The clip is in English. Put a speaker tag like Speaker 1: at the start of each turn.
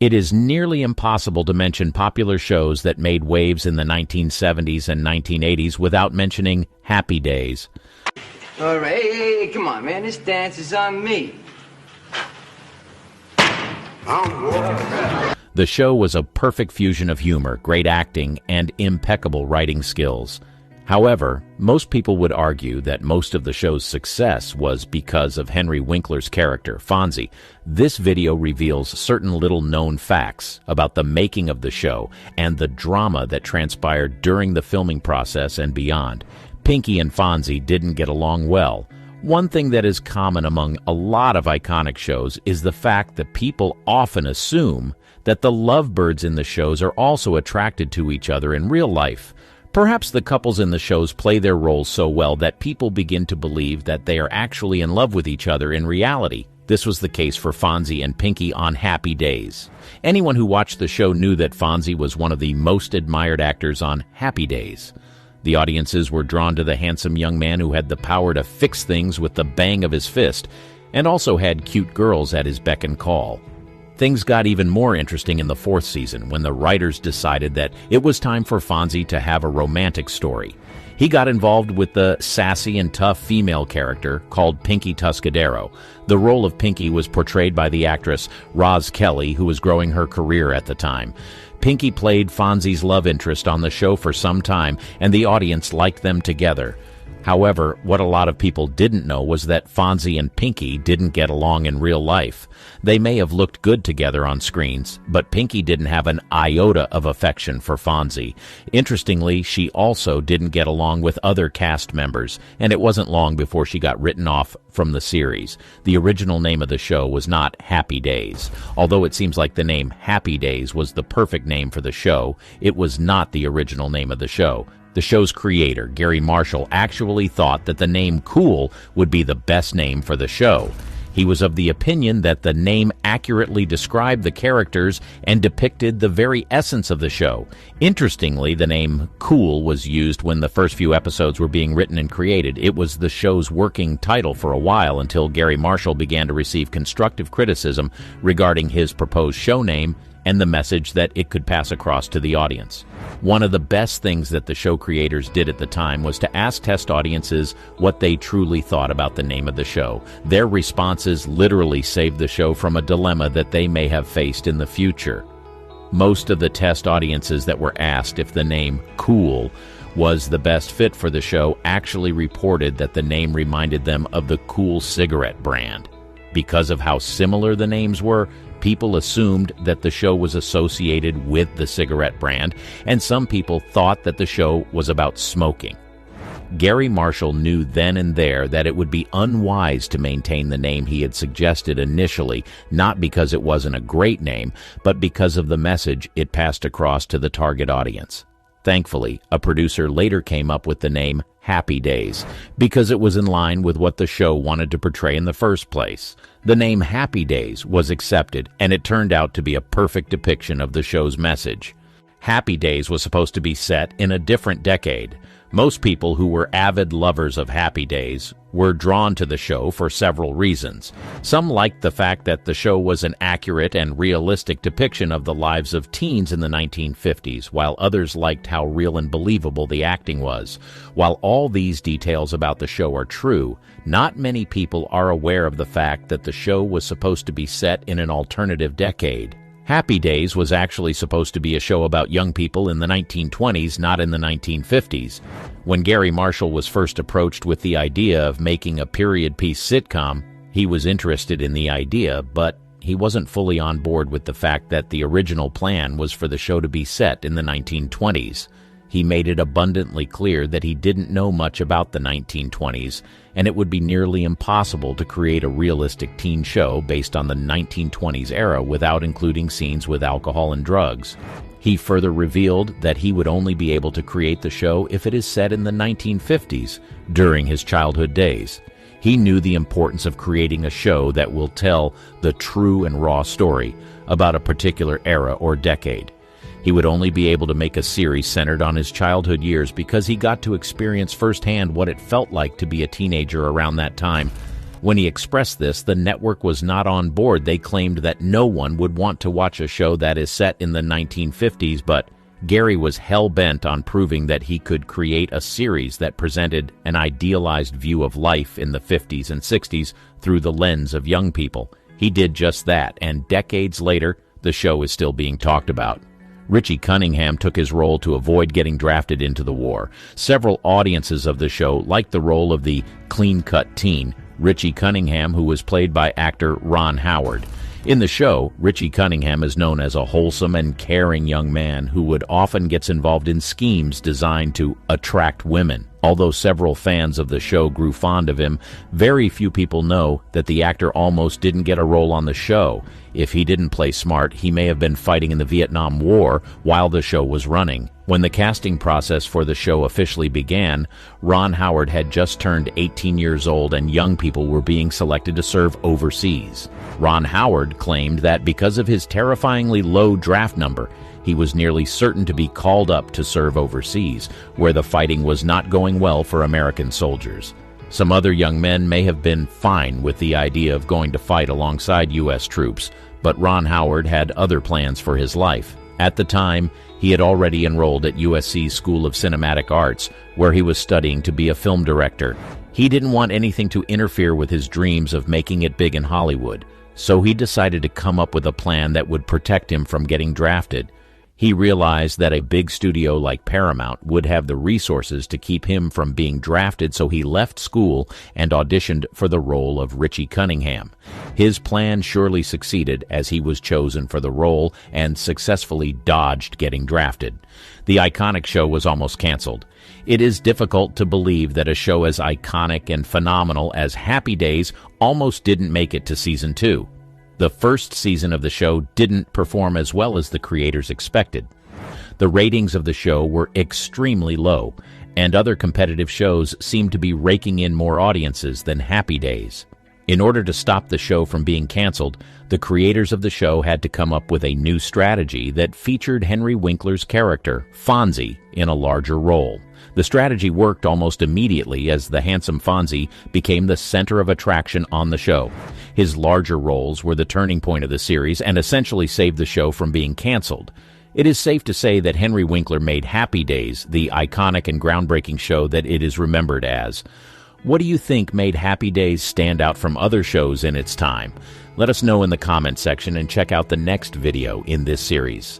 Speaker 1: It is nearly impossible to mention popular shows that made waves in the 1970s and 1980s without mentioning Happy Days.
Speaker 2: All right, hey, come on, man. This dance is on me.
Speaker 1: The show was a perfect fusion of humor, great acting, and impeccable writing skills. However, most people would argue that most of the show's success was because of Henry Winkler's character, Fonzie. This video reveals certain little-known facts about the making of the show and the drama that transpired during the filming process and beyond. Pinky and Fonzie didn't get along well. One thing that is common among a lot of iconic shows is the fact that people often assume that the lovebirds in the shows are also attracted to each other in real life. Perhaps the couples in the shows play their roles so well that people begin to believe that they are actually in love with each other in reality. This was the case for Fonzie and Pinky on Happy Days. Anyone who watched the show knew that Fonzie was one of the most admired actors on Happy Days. The audiences were drawn to the handsome young man who had the power to fix things with the bang of his fist, and also had cute girls at his beck and call. Things got even more interesting in the fourth season when the writers decided that it was time for Fonzie to have a romantic story. He got involved with the sassy and tough female character called Pinky Tuscadero. The role of Pinky was portrayed by the actress Roz Kelly, who was growing her career at the time. Pinky played Fonzie's love interest on the show for some time, and the audience liked them together. However, what a lot of people didn't know was that Fonzie and Pinky didn't get along in real life. They may have looked good together on screens, but Pinky didn't have an iota of affection for Fonzie. Interestingly, she also didn't get along with other cast members, and it wasn't long before she got written off from the series. The original name of the show was not Happy Days. Although it seems like the name Happy Days was the perfect name for the show, it was not the original name of the show. The show's creator, Gary Marshall, actually thought that the name Cool would be the best name for the show. He was of the opinion that the name accurately described the characters and depicted the very essence of the show. Interestingly, the name Cool was used when the first few episodes were being written and created. It was the show's working title for a while until Gary Marshall began to receive constructive criticism regarding his proposed show name and the message that it could pass across to the audience. One of the best things that the show creators did at the time was to ask test audiences what they truly thought about the name of the show. Their responses literally saved the show from a dilemma that they may have faced in the future. Most of the test audiences that were asked if the name Cool was the best fit for the show actually reported that the name reminded them of the Cool cigarette brand. Because of how similar the names were, people assumed that the show was associated with the cigarette brand, and some people thought that the show was about smoking. Gary Marshall knew then and there that it would be unwise to maintain the name he had suggested initially, not because it wasn't a great name, but because of the message it passed across to the target audience. Thankfully, a producer later came up with the name Happy Days, because it was in line with what the show wanted to portray in the first place. The name Happy Days was accepted, and it turned out to be a perfect depiction of the show's message. Happy Days was supposed to be set in a different decade. Most people who were avid lovers of Happy Days were drawn to the show for several reasons. Some liked the fact that the show was an accurate and realistic depiction of the lives of teens in the 1950s, while others liked how real and believable the acting was. While all these details about the show are true, not many people are aware of the fact that the show was supposed to be set in an alternative decade. Happy Days was actually supposed to be a show about young people in the 1920s, not in the 1950s. When Gary Marshall was first approached with the idea of making a period-piece sitcom, he was interested in the idea, but he wasn't fully on board with the fact that the original plan was for the show to be set in the 1920s. He made it abundantly clear that he didn't know much about the 1920s, and it would be nearly impossible to create a realistic teen show based on the 1920s era without including scenes with alcohol and drugs. He further revealed that he would only be able to create the show if it is set in the 1950s, during his childhood days. He knew the importance of creating a show that will tell the true and raw story about a particular era or decade. He would only be able to make a series centered on his childhood years because he got to experience firsthand what it felt like to be a teenager around that time. When he expressed this, the network was not on board. They claimed that no one would want to watch a show that is set in the 1950s, but Gary was hell-bent on proving that he could create a series that presented an idealized view of life in the 50s and 60s through the lens of young people. He did just that, and decades later, the show is still being talked about. Richie Cunningham took his role to avoid getting drafted into the war. Several audiences of the show liked the role of the clean-cut teen, Richie Cunningham, who was played by actor Ron Howard. In the show, Richie Cunningham is known as a wholesome and caring young man who would often gets involved in schemes designed to attract women. Although several fans of the show grew fond of him, very few people know that the actor almost didn't get a role on the show. If he didn't play smart, he may have been fighting in the Vietnam War while the show was running. When the casting process for the show officially began, Ron Howard had just turned 18 years old and young people were being selected to serve overseas. Ron Howard claimed that because of his terrifyingly low draft number, he was nearly certain to be called up to serve overseas, where the fighting was not going well for American soldiers. Some other young men may have been fine with the idea of going to fight alongside U.S. troops, but Ron Howard had other plans for his life. At the time, he had already enrolled at USC's School of Cinematic Arts, where he was studying to be a film director. He didn't want anything to interfere with his dreams of making it big in Hollywood, so he decided to come up with a plan that would protect him from getting drafted. He realized that a big studio like Paramount would have the resources to keep him from being drafted, so he left school and auditioned for the role of Richie Cunningham. His plan surely succeeded, as he was chosen for the role and successfully dodged getting drafted. The iconic show was almost canceled. It is difficult to believe that a show as iconic and phenomenal as Happy Days almost didn't make it to season 2. The first season of the show didn't perform as well as the creators expected. The ratings of the show were extremely low, and other competitive shows seemed to be raking in more audiences than Happy Days. In order to stop the show from being canceled, the creators of the show had to come up with a new strategy that featured Henry Winkler's character, Fonzie, in a larger role. The strategy worked almost immediately, as the handsome Fonzie became the center of attraction on the show. His larger roles were the turning point of the series and essentially saved the show from being canceled. It is safe to say that Henry Winkler made Happy Days the iconic and groundbreaking show that it is remembered as. What do you think made Happy Days stand out from other shows in its time? Let us know in the comment section and check out the next video in this series.